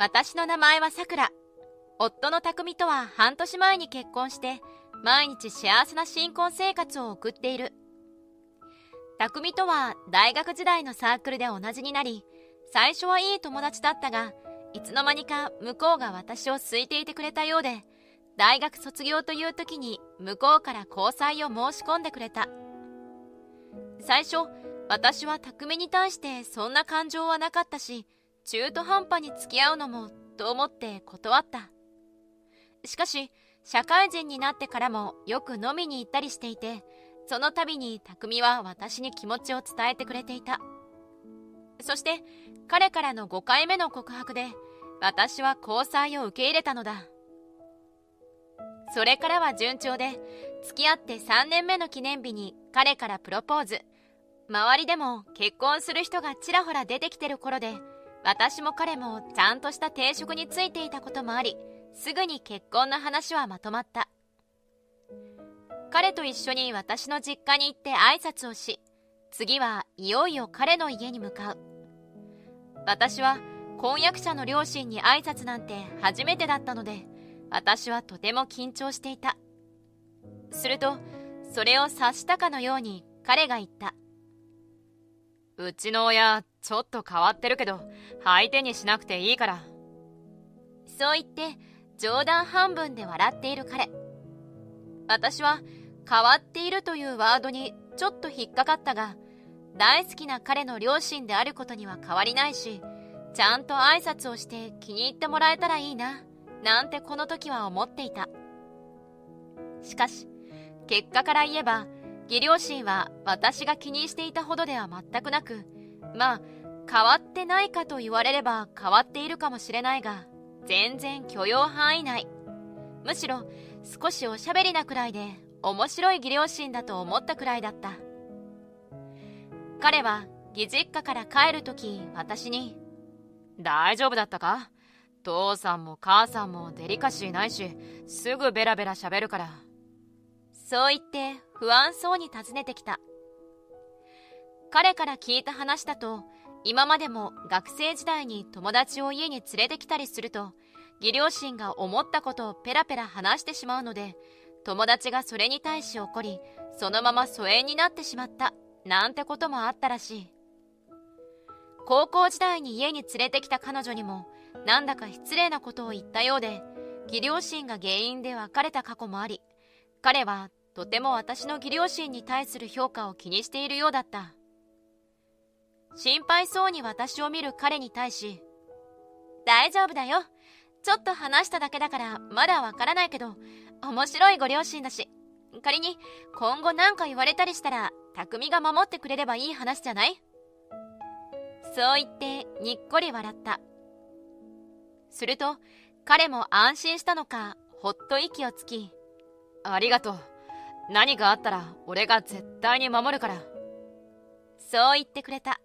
私の名前はさくら。夫の匠とは半年前に結婚して、毎日幸せな新婚生活を送っている。匠とは大学時代のサークルで同じになり、最初はいい友達だったが、いつの間にか向こうが私を好いていてくれたようで、大学卒業という時に向こうから交際を申し込んでくれた。最初、私は匠に対してそんな感情はなかったし、中途半端に付き合うのもと思って断った。しかし、社会人になってからもよく飲みに行ったりしていて、その度に匠は私に気持ちを伝えてくれていた。そして、彼からの5回目の告白で、私は交際を受け入れたのだ。それからは順調で、付き合って3年目の記念日に彼からプロポーズ。周りでも結婚する人がちらほら出てきてる頃で、私も彼もちゃんとした定職についていたこともあり、すぐに結婚の話はまとまった。彼と一緒に私の実家に行って挨拶をし、次はいよいよ彼の家に向かう。私は婚約者の両親に挨拶なんて初めてだったので、私はとても緊張していた。すると、それを察したかのように彼が言った。うちの親、ちょっと変わってるけど、相手にしなくていいから。そう言って、冗談半分で笑っている彼。私は、変わっているというワードにちょっと引っかかったが、大好きな彼の両親であることには変わりないし、ちゃんと挨拶をして気に入ってもらえたらいいな、なんてこの時は思っていた。しかし、結果から言えば、義両親は私が気にしていたほどでは全くなく、まあ、変わってないかと言われれば変わっているかもしれないが、全然許容範囲内。むしろ少しおしゃべりなくらいで面白い義両親だと思ったくらいだった。彼は義実家から帰るとき私に、大丈夫だったか？父さんも母さんもデリカシーないし、すぐベラベラ喋るから。そう言って不安そうに尋ねてきた。彼から聞いた話だと、今までも学生時代に友達を家に連れてきたりすると、義両親が思ったことをペラペラ話してしまうので、友達がそれに対し怒り、そのまま疎遠になってしまったなんてこともあったらしい。高校時代に家に連れてきた彼女にもなんだか失礼なことを言ったようで、義両親が原因で別れた過去もあり、彼はとても私の義両親に対する評価を気にしているようだった。心配そうに私を見る彼に対し、大丈夫だよ。ちょっと話しただけだからまだわからないけど、面白いご両親だし、仮に今後何か言われたりしたら、匠が守ってくれればいい話じゃない？そう言ってにっこり笑った。すると彼も安心したのか、ほっと息をつき、ありがとう。何かあったら俺が絶対に守るから。そう言ってくれた。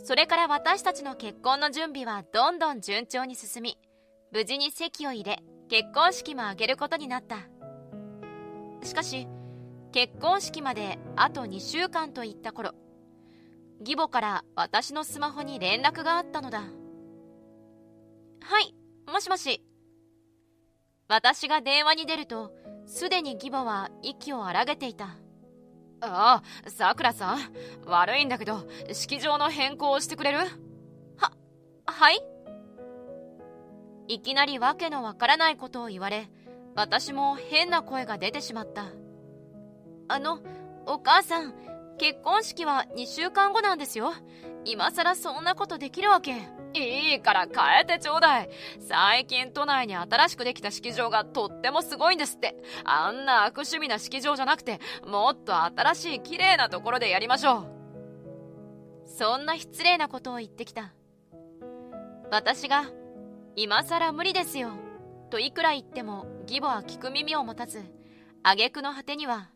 それから私たちの結婚の準備はどんどん順調に進み、無事に籍を入れ、結婚式も挙げることになった。しかし、結婚式まであと2週間といった頃、義母から私のスマホに連絡があったのだ。はい、もしもし。私が電話に出ると、すでに義母は息を荒げていた。ああ、さくらさん、悪いんだけど、式場の変更をしてくれる？はい？いきなりわけのわからないことを言われ、私も変な声が出てしまった。お母さん、結婚式は2週間後なんですよ。今さらそんなことできるわけ。いいから変えてちょうだい。最近都内に新しくできた式場がとってもすごいんですって。あんな悪趣味な式場じゃなくて、もっと新しい綺麗なところでやりましょう。そんな失礼なことを言ってきた。私が、今さら無理ですよ、といくら言っても義母は聞く耳を持たず、挙句の果てには、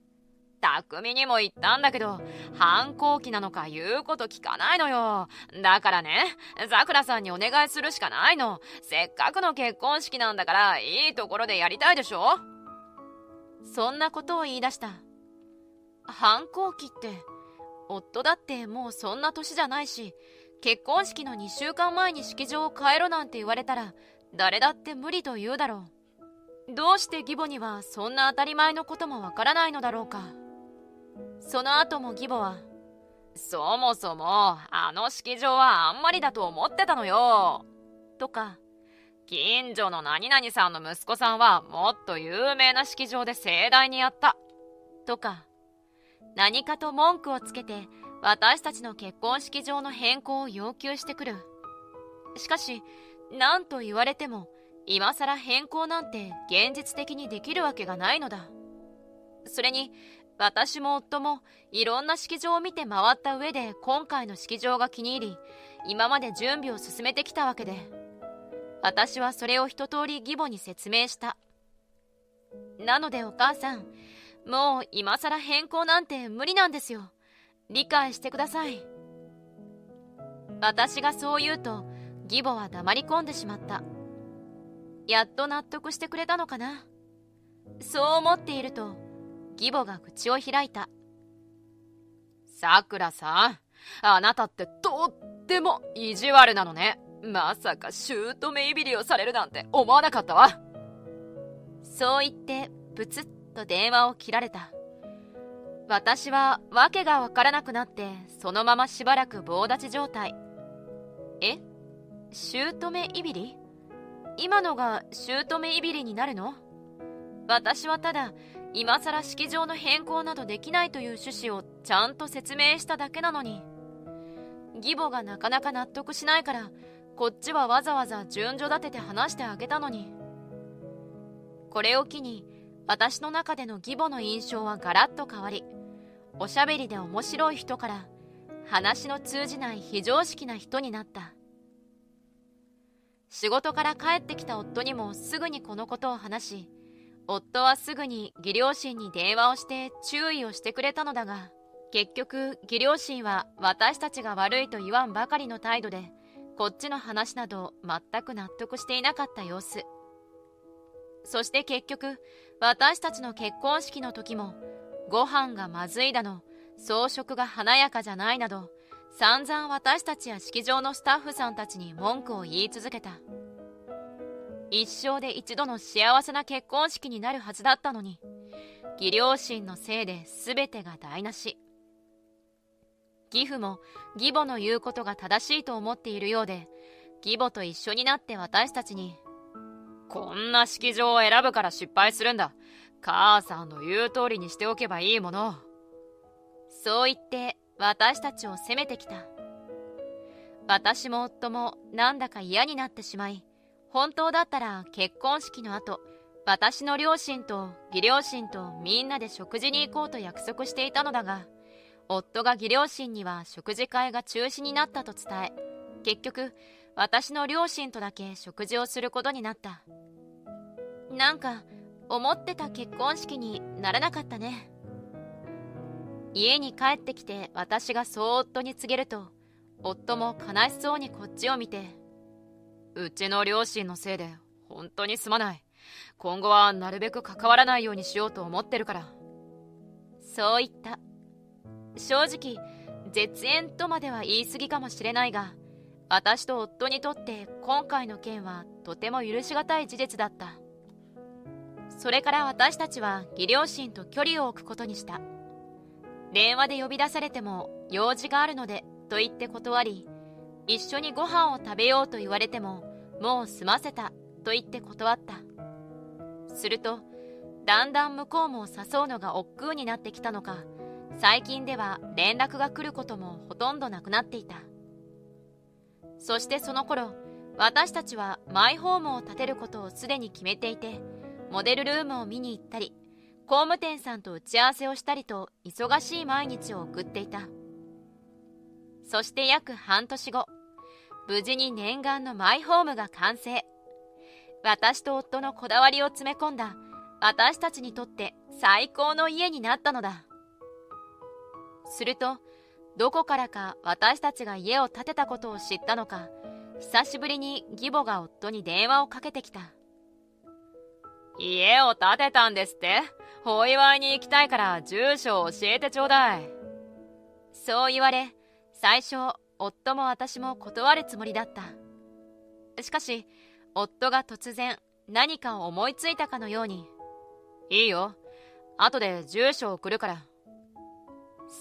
匠にも言ったんだけど、反抗期なのか言うこと聞かないのよ。だからね、さくらさんにお願いするしかないの。せっかくの結婚式なんだから、いいところでやりたいでしょ？そんなことを言い出した。反抗期って、夫だってもうそんな年じゃないし、結婚式の2週間前に式場を変えろなんて言われたら誰だって無理と言うだろう。どうして義母にはそんな当たり前のこともわからないのだろうか。その後も義母は、そもそもあの式場はあんまりだと思ってたのよとか、近所の何々さんの息子さんはもっと有名な式場で盛大にやったとか、何かと文句をつけて私たちの結婚式場の変更を要求してくる。しかし何と言われても今さら変更なんて現実的にできるわけがないのだ。それに私も夫もいろんな式場を見て回った上で今回の式場が気に入り、今まで準備を進めてきたわけで、私はそれを一通り義母に説明した。なのでお母さん、もう今さら変更なんて無理なんですよ。理解してください。私がそう言うと義母は黙り込んでしまった。やっと納得してくれたのかな。そう思っていると義母が口を開いた。さくらさん、あなたってとっても意地悪なのね。まさか姑いびりをされるなんて思わなかったわ。そう言ってブツッと電話を切られた。私は訳がわからなくなってそのまましばらく棒立ち状態。え？姑いびり？今のが姑いびりになるの？私はただ今さら式場の変更などできないという趣旨をちゃんと説明しただけなのに。義母がなかなか納得しないからこっちはわざわざ順序立てて話してあげたのに。これを機に私の中での義母の印象はガラッと変わり、おしゃべりで面白い人から話の通じない非常識な人になった。仕事から帰ってきた夫にもすぐにこのことを話し、夫はすぐに義両親に電話をして注意をしてくれたのだが、結局義両親は私たちが悪いと言わんばかりの態度でこっちの話など全く納得していなかった様子。そして結局私たちの結婚式の時もご飯がまずいだの、装飾が華やかじゃないなど散々私たちや式場のスタッフさんたちに文句を言い続けた。一生で一度の幸せな結婚式になるはずだったのに、義両親のせいで全てが台無し。義父も義母の言うことが正しいと思っているようで、義母と一緒になって私たちに、こんな式場を選ぶから失敗するんだ。母さんの言う通りにしておけばいいもの。そう言って私たちを責めてきた。私も夫もなんだか嫌になってしまい、本当だったら結婚式の後、私の両親と義両親とみんなで食事に行こうと約束していたのだが、夫が義両親には食事会が中止になったと伝え、結局私の両親とだけ食事をすることになった。なんか思ってた結婚式にならなかったね。家に帰ってきて私がそう夫に告げると、夫も悲しそうにこっちを見て、うちの両親のせいで本当にすまない。今後はなるべく関わらないようにしようと思ってるから。そう言った。正直絶縁とまでは言い過ぎかもしれないが、私と夫にとって今回の件はとても許し難い事実だった。それから私たちは義両親と距離を置くことにした。電話で呼び出されても用事があるのでと言って断り、一緒にご飯を食べようと言われてももう済ませたと言って断った。するとだんだん向こうも誘うのが億劫になってきたのか、最近では連絡が来ることもほとんどなくなっていた。そしてその頃、私たちはマイホームを建てることをすでに決めていて、モデルルームを見に行ったり、工務店さんと打ち合わせをしたりと忙しい毎日を送っていた。そして約半年後、無事に念願のマイホームが完成。私と夫のこだわりを詰め込んだ私たちにとって最高の家になったのだ。すると、どこからか私たちが家を建てたことを知ったのか、久しぶりに義母が夫に電話をかけてきた。家を建てたんですって？お祝いに行きたいから住所を教えてちょうだい。そう言われ、最初夫も私も断るつもりだった。しかし夫が突然何かを思いついたかのように、いいよ、後で住所を送るから。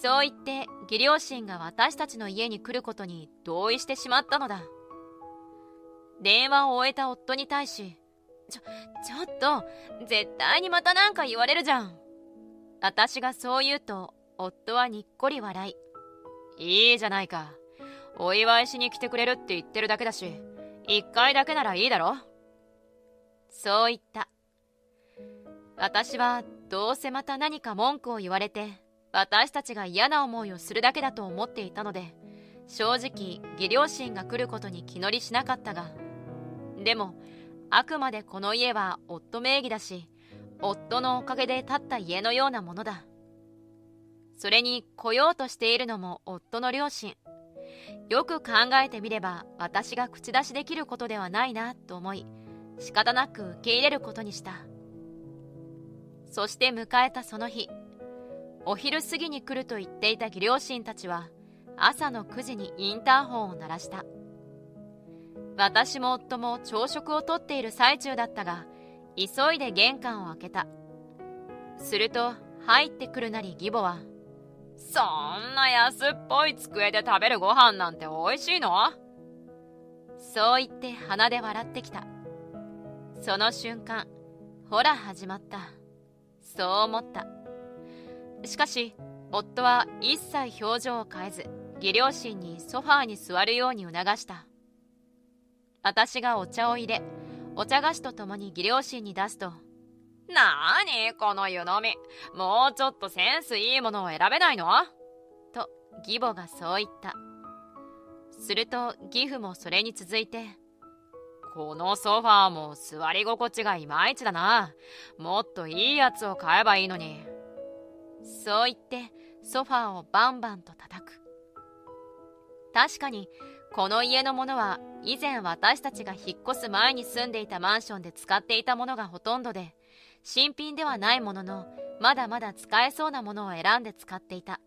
そう言って義両親が私たちの家に来ることに同意してしまったのだ。電話を終えた夫に対し、ちょっと、絶対にまたなんか言われるじゃん。私がそう言うと、夫はにっこり笑いいじゃないか。お祝いしに来てくれるって言ってるだけだし、一回だけならいいだろ。そう言った。私はどうせまた何か文句を言われて、私たちが嫌な思いをするだけだと思っていたので、正直義両親が来ることに気乗りしなかったが、でもあくまでこの家は夫名義だし、夫のおかげで建った家のようなものだ。それに来ようとしているのも夫の両親。よく考えてみれば私が口出しできることではないなと思い、仕方なく受け入れることにした。そして迎えたその日、お昼過ぎに来ると言っていた義両親たちは朝の9時にインターホンを鳴らした。私も夫も朝食をとっている最中だったが、急いで玄関を開けた。すると入ってくるなり義母は、そんな安っぽい机で食べるご飯なんて美味しいの？そう言って鼻で笑ってきた。その瞬間、ほら始まった。そう思った。しかし夫は一切表情を変えず、義両親にソファーに座るように促した。私がお茶を入れ、お茶菓子とともに義両親に出すと、なーにこの湯飲み、もうちょっとセンスいいものを選べないの？と義母がそう言った。すると義父もそれに続いて、このソファーも座り心地がいまいちだな。もっといいやつを買えばいいのに。そう言ってソファーをバンバンと叩く。確かにこの家のものは以前私たちが引っ越す前に住んでいたマンションで使っていたものがほとんどで、新品ではないもののまだまだ使えそうなものを選んで使っていた。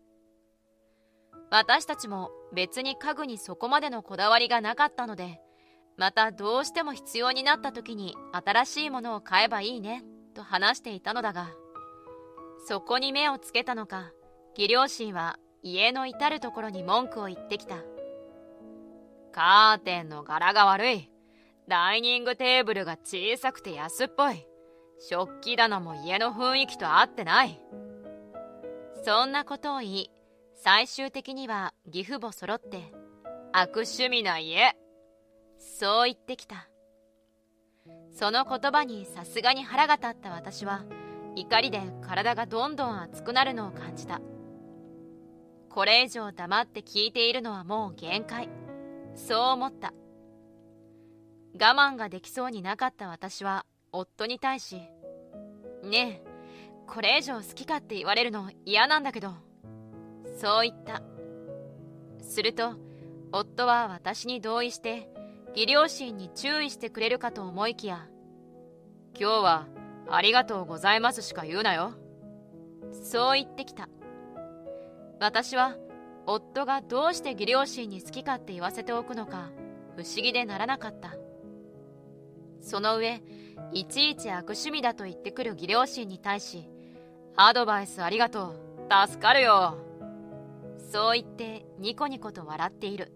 私たちも別に家具にそこまでのこだわりがなかったので、またどうしても必要になった時に新しいものを買えばいいねと話していたのだが、そこに目をつけたのか、義両親は家の至るところに文句を言ってきた。カーテンの柄が悪い。ダイニングテーブルが小さくて安っぽい。食器棚も家の雰囲気と合ってない。そんなことを言い、最終的には義父母揃って悪趣味な家、そう言ってきた。その言葉にさすがに腹が立った私は、怒りで体がどんどん熱くなるのを感じた。これ以上黙って聞いているのはもう限界、そう思った。我慢ができそうになかった私は夫に対し、ねえ、これ以上好きかって言われるの嫌なんだけど、そう言った。すると夫は私に同意して義両親に注意してくれるかと思いきや、今日はありがとうございますしか言うなよ、そう言ってきた。私は夫がどうして義両親に好きかって言わせておくのか不思議でならなかった。その上、いちいち悪趣味だと言ってくる義両親に対し、アドバイスありがとう、助かるよ、そう言ってニコニコと笑っている。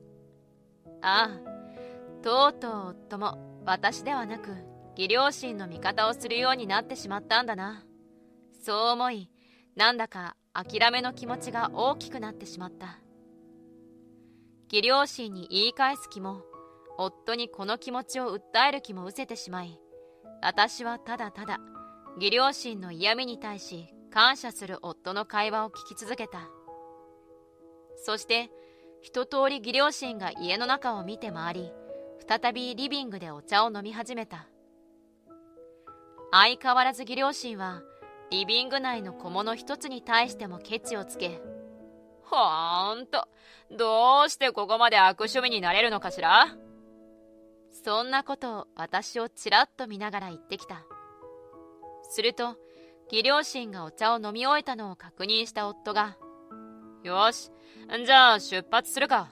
ああ、とうとう夫も私ではなく義両親の味方をするようになってしまったんだな。そう思い、なんだか諦めの気持ちが大きくなってしまった。義両親に言い返す気も、夫にこの気持ちを訴える気も失せてしまい、私はただただ義両親の嫌味に対し感謝する夫の会話を聞き続けた。そして一通り義両親が家の中を見て回り、再びリビングでお茶を飲み始めた。相変わらず義両親はリビング内の小物一つに対してもケチをつけ、ほんと、どうしてここまで悪趣味になれるのかしら。そんなことを私をちらっと見ながら言ってきた。すると義両親がお茶を飲み終えたのを確認した夫が、よし、じゃあ出発するか、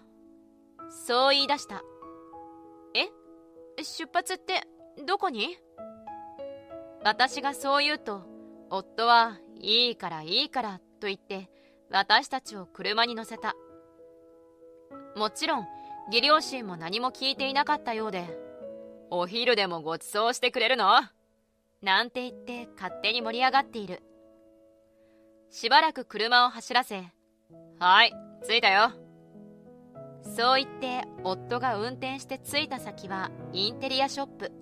そう言い出した。え？出発ってどこに？私がそう言うと、夫はいいからいいからと言って私たちを車に乗せた。もちろん義両親も何も聞いていなかったようで、お昼でもご馳走してくれるの？なんて言って勝手に盛り上がっている。しばらく車を走らせ、はい、着いたよ。そう言って夫が運転して着いた先はインテリアショップ。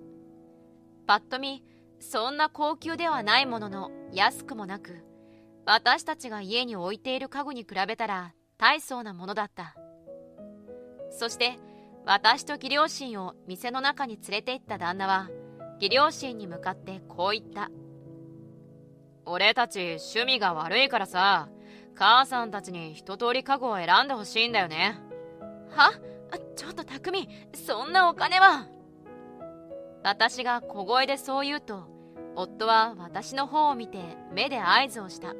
ぱっと見そんな高級ではないものの安くもなく、私たちが家に置いている家具に比べたら大層なものだった。そして私と義両親を店の中に連れて行った旦那は義両親に向かってこう言った。俺たち趣味が悪いからさ、母さんたちに一通り家具を選んでほしいんだよね。は？ちょっと匠、そんなお金は。私が小声でそう言うと、夫は私の方を見て目で合図をした。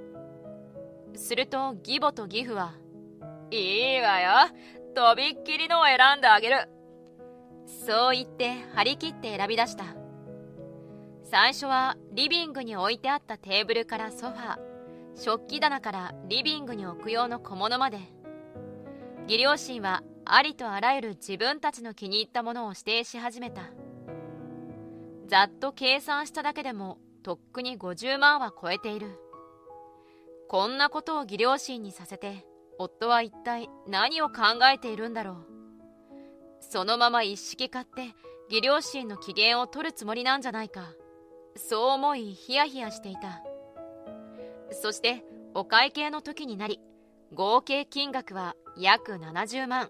すると義母と義父は、いいわよ、とびっきりのを選んであげる。そう言って張り切って選び出した。最初はリビングに置いてあったテーブルからソファー、食器棚からリビングに置く用の小物まで、義両親はありとあらゆる自分たちの気に入ったものを指定し始めた。ざっと計算しただけでもとっくに50万は超えている。こんなことを義両親にさせて、夫は一体何を考えているんだろう。そのまま一式買って義両親の機嫌を取るつもりなんじゃないか、そう思いヒヤヒヤしていた。そしてお会計の時になり、合計金額は約70万。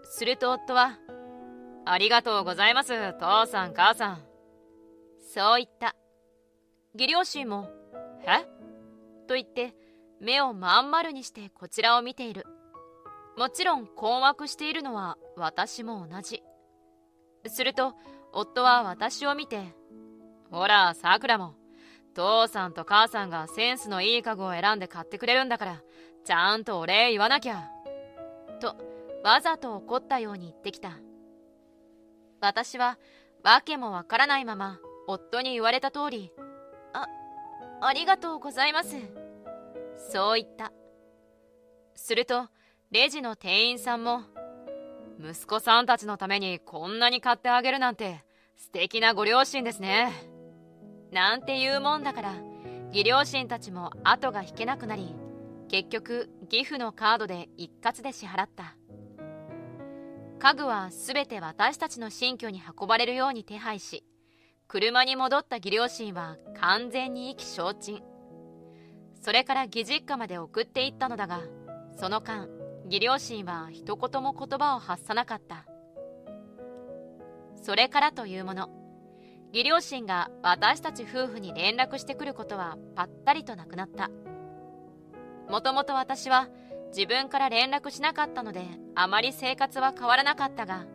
すると夫は、ありがとうございます、父さん母さん。そう言った。義両親も、え？と言って目をまん丸にしてこちらを見ている。もちろん困惑しているのは私も同じ。すると夫は私を見て、ほらさくらも、父さんと母さんがセンスのいい家具を選んで買ってくれるんだから、ちゃんとお礼言わなきゃ。とわざと怒ったように言ってきた。私はわけもわからないまま夫に言われた通り、ありがとうございます、そう言った。するとレジの店員さんも、息子さんたちのためにこんなに買ってあげるなんて素敵なご両親ですね、なんて言うもんだから、義両親たちも後が引けなくなり、結局義父のカードで一括で支払った。家具はすべて私たちの新居に運ばれるように手配し、車に戻った義両親は完全に意気消沈。それから義実家まで送っていったのだが、その間義両親は一言も言葉を発さなかった。それからというもの、義両親が私たち夫婦に連絡してくることはぱったりとなくなった。もともと私は自分から連絡しなかったので、あまり生活は変わらなかったが、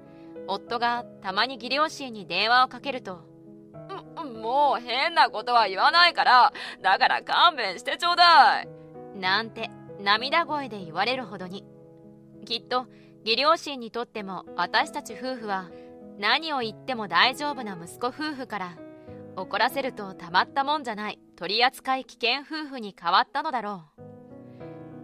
夫がたまに義両親に電話をかけると、もう変なことは言わないから、だから勘弁してちょうだい、なんて涙声で言われるほどに。きっと義両親にとっても私たち夫婦は何を言っても大丈夫な息子夫婦から、怒らせるとたまったもんじゃない取扱危険夫婦に変わったのだろう。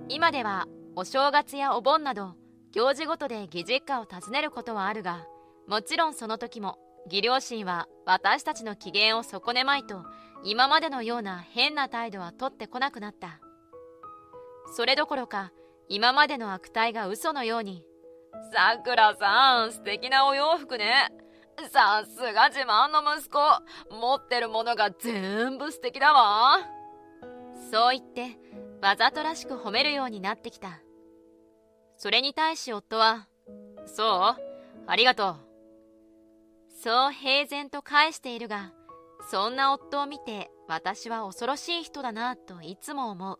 今ではお正月やお盆など行事ごとで義実家を訪ねることはあるが、もちろんその時も義両親は私たちの機嫌を損ねまいと、今までのような変な態度は取ってこなくなった。それどころか今までの悪態が嘘のように、さくらさん素敵なお洋服ね、さすが自慢の息子、持ってるものが全部素敵だわ、そう言ってわざとらしく褒めるようになってきた。それに対し夫は、そうありがとう、そう平然と返しているが、そんな夫を見て私は恐ろしい人だなといつも思う。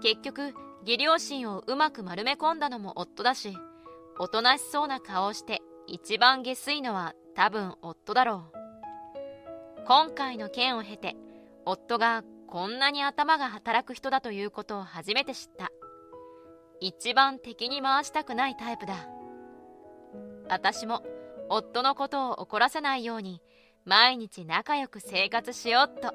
結局義両親をうまく丸め込んだのも夫だし、おとなしそうな顔をして一番下水のは多分夫だろう。今回の件を経て、夫がこんなに頭が働く人だということを初めて知った。一番敵に回したくないタイプだ。私も夫のことを怒らせないように毎日仲良く生活しようっと。